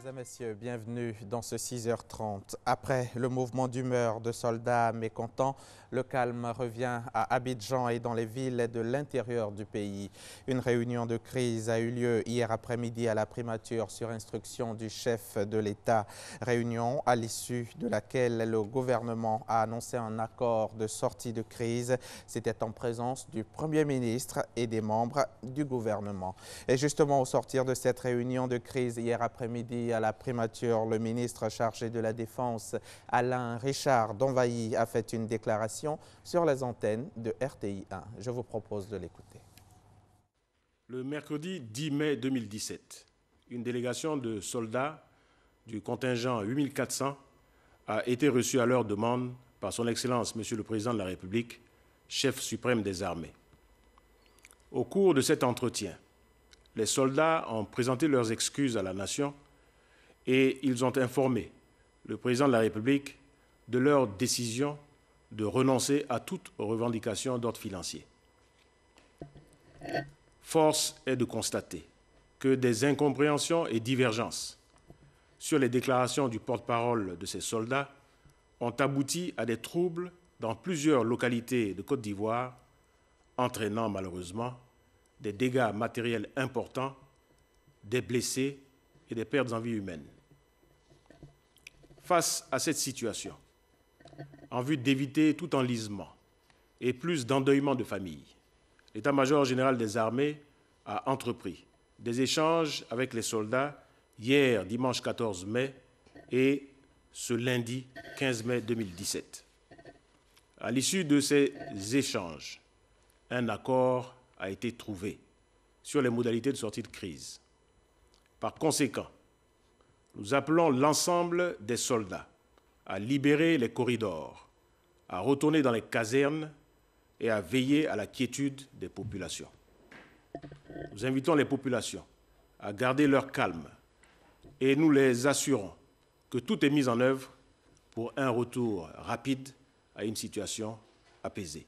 Mesdames et messieurs, bienvenue dans ce 6h30. Après le mouvement d'humeur de soldats mécontents, le calme revient à Abidjan et dans les villes de l'intérieur du pays. Une réunion de crise a eu lieu hier après-midi à la primature sur instruction du chef de l'État. Réunion à l'issue de laquelle le gouvernement a annoncé un accord de sortie de crise. C'était en présence du Premier ministre et des membres du gouvernement. Et justement, au sortir de cette réunion de crise hier après-midi à la primature, le ministre chargé de la Défense, Alain Richard Donvaï, a fait une déclaration sur les antennes de RTI 1. Je vous propose de l'écouter. Le mercredi 10 mai 2017, une délégation de soldats du contingent 8400 a été reçue à leur demande par son Excellence, Monsieur le Président de la République, chef suprême des armées. Au cours de cet entretien, les soldats ont présenté leurs excuses à la nation et ils ont informé le Président de la République de leur décision de renoncer à toute revendication d'ordre financier. Force est de constater que des incompréhensions et divergences sur les déclarations du porte-parole de ces soldats ont abouti à des troubles dans plusieurs localités de Côte d'Ivoire, entraînant malheureusement des dégâts matériels importants, des blessés et des pertes en vie humaine. Face à cette situation, en vue d'éviter tout enlisement et plus d'endeuillement de famille, l'État-major général des armées a entrepris des échanges avec les soldats hier, dimanche 14 mai, et ce lundi 15 mai 2017. À l'issue de ces échanges, un accord a été trouvé sur les modalités de sortie de crise. Par conséquent, nous appelons l'ensemble des soldats à libérer les corridors, à retourner dans les casernes et à veiller à la quiétude des populations. Nous invitons les populations à garder leur calme et nous les assurons que tout est mis en œuvre pour un retour rapide à une situation apaisée.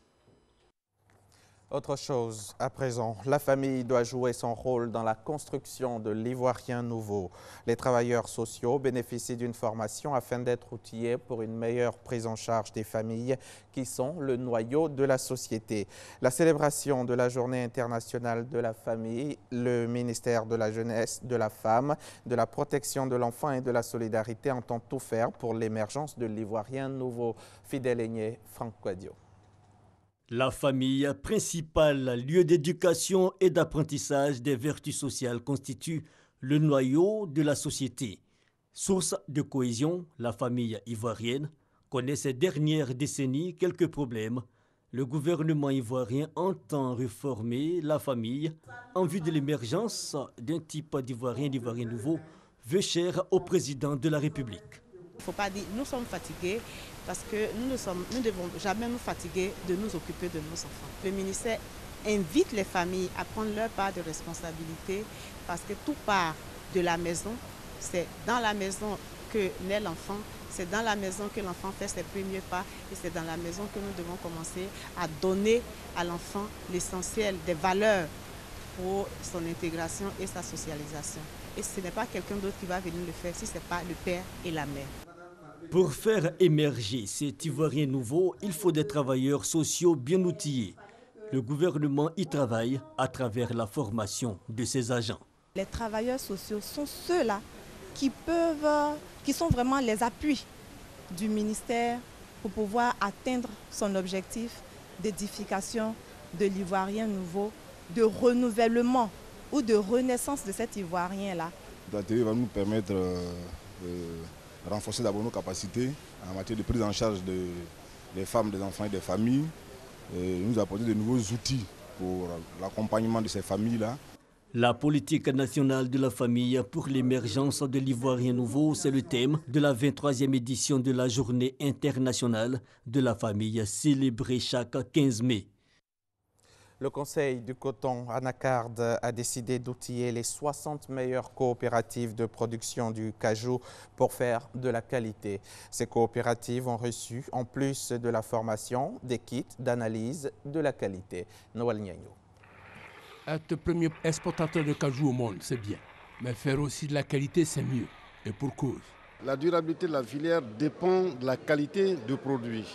Autre chose, à présent, la famille doit jouer son rôle dans la construction de l'Ivoirien nouveau. Les travailleurs sociaux bénéficient d'une formation afin d'être outillés pour une meilleure prise en charge des familles qui sont le noyau de la société. La célébration de la Journée internationale de la famille, le ministère de la Jeunesse, de la Femme, de la Protection de l'Enfant et de la Solidarité entend tout faire pour l'émergence de l'Ivoirien nouveau. Fidèle Aigné, Franck Quadio. La famille, principal lieu d'éducation et d'apprentissage des vertus sociales, constitue le noyau de la société. Source de cohésion, la famille ivoirienne connaît ces dernières décennies quelques problèmes. Le gouvernement ivoirien entend réformer la famille en vue de l'émergence d'un type d'Ivoirien nouveau, veut cher au président de la République. Il ne faut pas dire nous sommes fatigués parce que nous ne devons jamais nous fatiguer de nous occuper de nos enfants. Le ministère invite les familles à prendre leur part de responsabilité parce que tout part de la maison. C'est dans la maison que naît l'enfant, c'est dans la maison que l'enfant fait ses premiers pas et c'est dans la maison que nous devons commencer à donner à l'enfant l'essentiel des valeurs pour son intégration et sa socialisation. Et ce n'est pas quelqu'un d'autre qui va venir le faire si ce n'est pas le père et la mère. Pour faire émerger cet Ivoirien nouveau, il faut des travailleurs sociaux bien outillés. Le gouvernement y travaille à travers la formation de ses agents. Les travailleurs sociaux sont ceux-là qui sont vraiment les appuis du ministère pour pouvoir atteindre son objectif d'édification de l'Ivoirien nouveau, de renouvellement ou de renaissance de cet Ivoirien-là. L'atelier va nous permettre de renforcer d'abord nos capacités en matière de prise en charge des femmes, des enfants et des familles, et nous apporter de nouveaux outils pour l'accompagnement de ces familles-là. La politique nationale de la famille pour l'émergence de l'Ivoirien nouveau, c'est le thème de la 23e édition de la Journée internationale de la famille célébrée chaque 15 mai. Le Conseil du coton Anacard a décidé d'outiller les 60 meilleures coopératives de production du cajou pour faire de la qualité. Ces coopératives ont reçu, en plus de la formation, des kits d'analyse de la qualité. Noël Niagno. Être premier exportateur de cajou au monde, c'est bien. Mais faire aussi de la qualité, c'est mieux. Et pour cause. La durabilité de la filière dépend de la qualité du produit.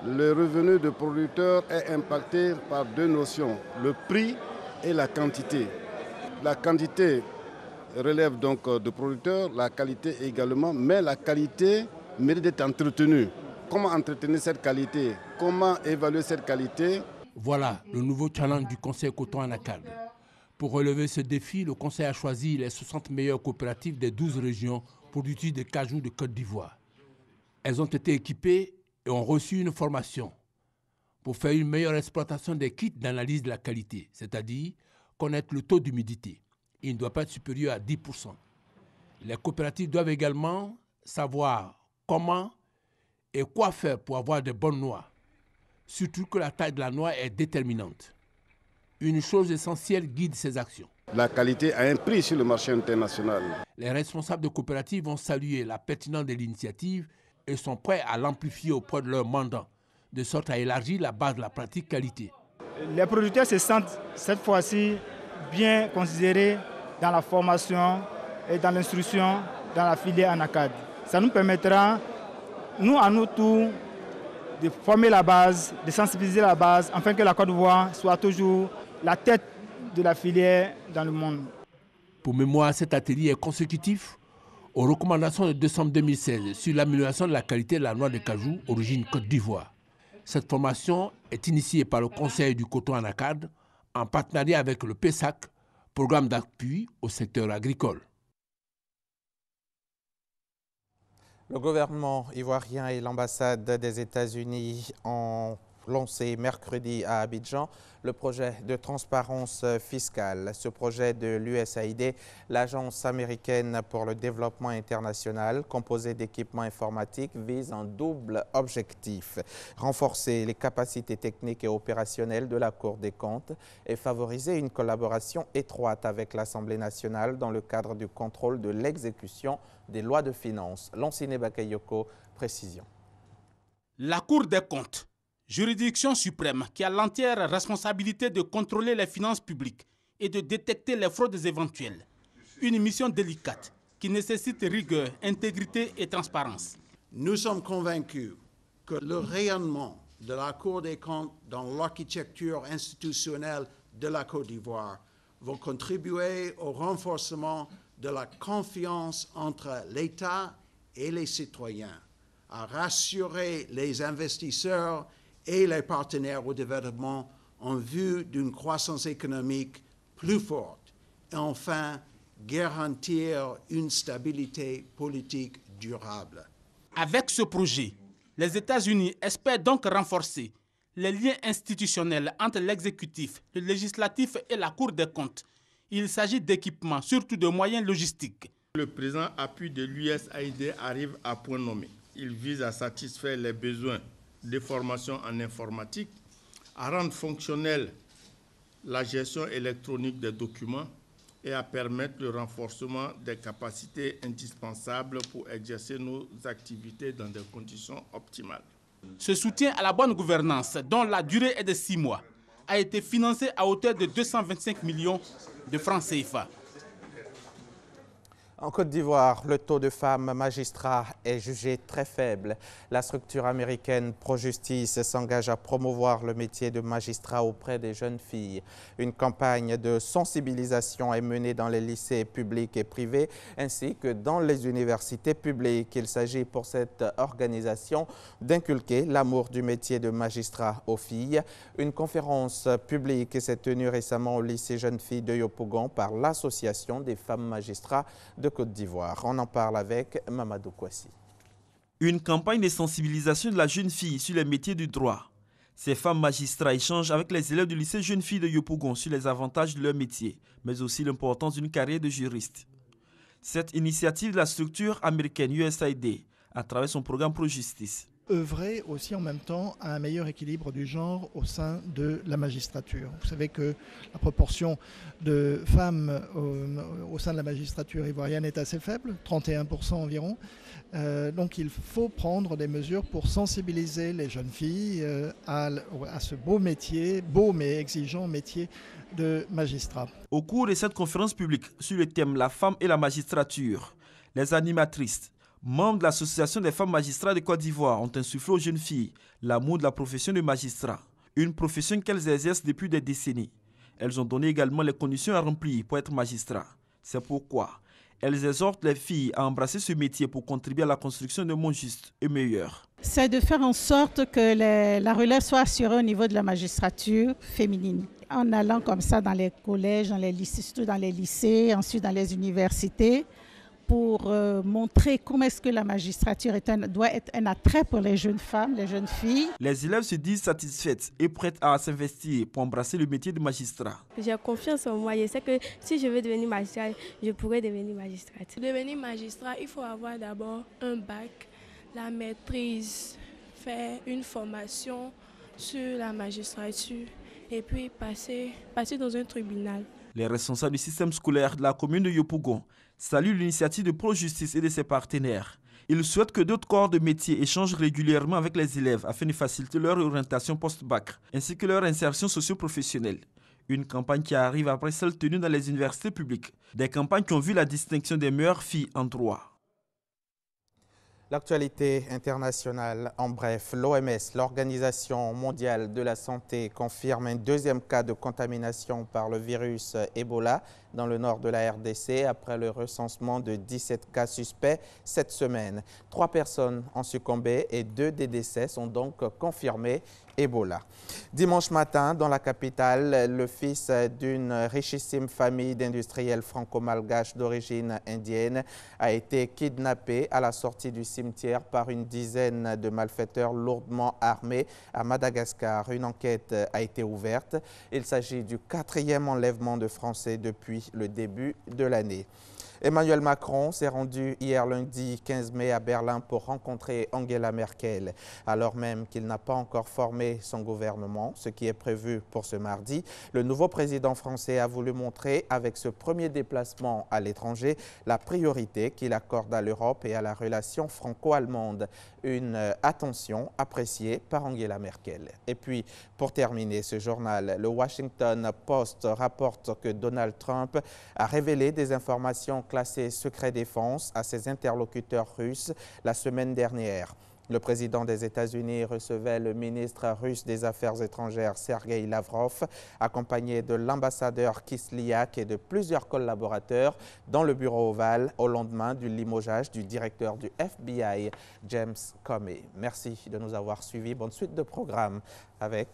Le revenu du producteur est impacté par deux notions, le prix et la quantité. La quantité relève donc du producteur, la qualité également, mais la qualité mérite d'être entretenue. Comment entretenir cette qualité? Comment évaluer cette qualité? Voilà le nouveau challenge du Conseil Coton Anacarde. Pour relever ce défi, le Conseil a choisi les 60 meilleures coopératives des 12 régions productrices de cajou de Côte d'Ivoire. Elles ont été équipées et ont reçu une formation pour faire une meilleure exploitation des kits d'analyse de la qualité, c'est-à-dire connaître le taux d'humidité. Il ne doit pas être supérieur à 10%. Les coopératives doivent également savoir comment et quoi faire pour avoir de bonnes noix, surtout que la taille de la noix est déterminante. Une chose essentielle guide ces actions. La qualité a un prix sur le marché international. Les responsables de coopératives vont saluer la pertinence de l'initiative et sont prêts à l'amplifier auprès de leurs mandants, de sorte à élargir la base de la pratique qualité. Les producteurs se sentent cette fois-ci bien considérés dans la formation et dans l'instruction dans la filière Anacarde. Ça nous permettra, nous à notre tour, de former la base, de sensibiliser la base, afin que la Côte d'Ivoire soit toujours la tête de la filière dans le monde. Pour mémoire, cet atelier est consécutif aux recommandations de décembre 2016 sur l'amélioration de la qualité de la noix de cajou origine Côte d'Ivoire. Cette formation est initiée par le Conseil du coton Anacarde en partenariat avec le PESAC, programme d'appui au secteur agricole. Le gouvernement ivoirien et l'ambassade des États-Unis ont lancé mercredi à Abidjan le projet de transparence fiscale. Ce projet de l'USAID, l'Agence américaine pour le développement international, composé d'équipements informatiques, vise un double objectif: renforcer les capacités techniques et opérationnelles de la Cour des comptes et favoriser une collaboration étroite avec l'Assemblée nationale dans le cadre du contrôle de l'exécution des lois de finances. Lansine Bakayoko, précision. La Cour des comptes, juridiction suprême qui a l'entière responsabilité de contrôler les finances publiques et de détecter les fraudes éventuelles. Une mission délicate qui nécessite rigueur, intégrité et transparence. Nous sommes convaincus que le rayonnement de la Cour des comptes dans l'architecture institutionnelle de la Côte d'Ivoire va contribuer au renforcement de la confiance entre l'État et les citoyens, à rassurer les investisseurs et les partenaires au développement en vue d'une croissance économique plus forte et enfin garantir une stabilité politique durable. Avec ce projet, les États-Unis espèrent donc renforcer les liens institutionnels entre l'exécutif, le législatif et la Cour des comptes. Il s'agit d'équipements, surtout de moyens logistiques. Le présent appui de l'USAID arrive à point nommé. Il vise à satisfaire les besoins de formation en informatique, à rendre fonctionnelle la gestion électronique des documents et à permettre le renforcement des capacités indispensables pour exercer nos activités dans des conditions optimales. Ce soutien à la bonne gouvernance, dont la durée est de 6 mois, a été financé à hauteur de 225 millions de francs CFA. En Côte d'Ivoire, le taux de femmes magistrats est jugé très faible. La structure américaine ProJustice s'engage à promouvoir le métier de magistrat auprès des jeunes filles. Une campagne de sensibilisation est menée dans les lycées publics et privés ainsi que dans les universités publiques. Il s'agit pour cette organisation d'inculquer l'amour du métier de magistrat aux filles. Une conférence publique s'est tenue récemment au lycée Jeunes Filles de Yopougon par l'Association des femmes magistrats de Côte d'Ivoire. On en parle avec Mamadou Kouassi. Une campagne de sensibilisation de la jeune fille sur les métiers du droit. Ces femmes magistrats échangent avec les élèves du lycée Jeunes Filles de Yopougon sur les avantages de leur métier, mais aussi l'importance d'une carrière de juriste. Cette initiative de la structure américaine USAID, à travers son programme ProJustice, œuvrer aussi en même temps à un meilleur équilibre du genre au sein de la magistrature. Vous savez que la proportion de femmes au sein de la magistrature ivoirienne est assez faible, 31% environ. Donc il faut prendre des mesures pour sensibiliser les jeunes filles à ce beau métier, beau mais exigeant métier de magistrat. Au cours de cette conférence publique sur le thème « La femme et la magistrature », Les animatrices, membres de l'Association des femmes magistrats de Côte d'Ivoire, ont insufflé aux jeunes filles l'amour de la profession de magistrat, une profession qu'elles exercent depuis des décennies. Elles ont donné également les conditions à remplir pour être magistrat. C'est pourquoi elles exhortent les filles à embrasser ce métier pour contribuer à la construction d'un monde juste et meilleur. C'est de faire en sorte que la relève soit assurée au niveau de la magistrature féminine. En allant comme ça dans les collèges, dans les lycées, surtout dans les lycées, ensuite dans les universités, pour montrer comment est-ce que la magistrature doit être un attrait pour les jeunes femmes, les jeunes filles. Les élèves se disent satisfaites et prêtes à s'investir pour embrasser le métier de magistrat. J'ai confiance en moi. Je sais que si je veux devenir magistrat, je pourrai devenir magistrate. Pour devenir magistrat, il faut avoir d'abord un bac, la maîtrise, faire une formation sur la magistrature et puis passer dans un tribunal. Les responsables du système scolaire de la commune de Yopougon saluent l'initiative de Pro-Justice et de ses partenaires. Ils souhaitent que d'autres corps de métier échangent régulièrement avec les élèves afin de faciliter leur orientation post-bac ainsi que leur insertion socio-professionnelle. Une campagne qui arrive après celle tenue dans les universités publiques. Des campagnes qui ont vu la distinction des meilleures filles en droit. L'actualité internationale, en bref, l'OMS, l'Organisation mondiale de la santé, confirme un deuxième cas de contamination par le virus Ebola dans le nord de la RDC après le recensement de 17 cas suspects cette semaine. 3 personnes ont succombé et 2 des décès sont donc confirmés Ebola. Dimanche matin, dans la capitale, le fils d'une richissime famille d'industriels franco-malgaches d'origine indienne a été kidnappé à la sortie du cimetière par une dizaine de malfaiteurs lourdement armés à Madagascar. Une enquête a été ouverte. Il s'agit du 4e enlèvement de Français depuis le début de l'année. Emmanuel Macron s'est rendu hier lundi 15 mai à Berlin pour rencontrer Angela Merkel. Alors même qu'il n'a pas encore formé son gouvernement, ce qui est prévu pour ce mardi, le nouveau président français a voulu montrer avec ce premier déplacement à l'étranger la priorité qu'il accorde à l'Europe et à la relation franco-allemande. Une attention appréciée par Angela Merkel. Et puis, pour terminer ce journal, le Washington Post rapporte que Donald Trump a révélé des informations classées secret défense à ses interlocuteurs russes la semaine dernière. Le président des États-Unis recevait le ministre russe des Affaires étrangères Sergei Lavrov, accompagné de l'ambassadeur Kislyak et de plusieurs collaborateurs dans le bureau ovale au lendemain du limogeage du directeur du FBI, James Comey. Merci de nous avoir suivis. Bonne suite de programme avec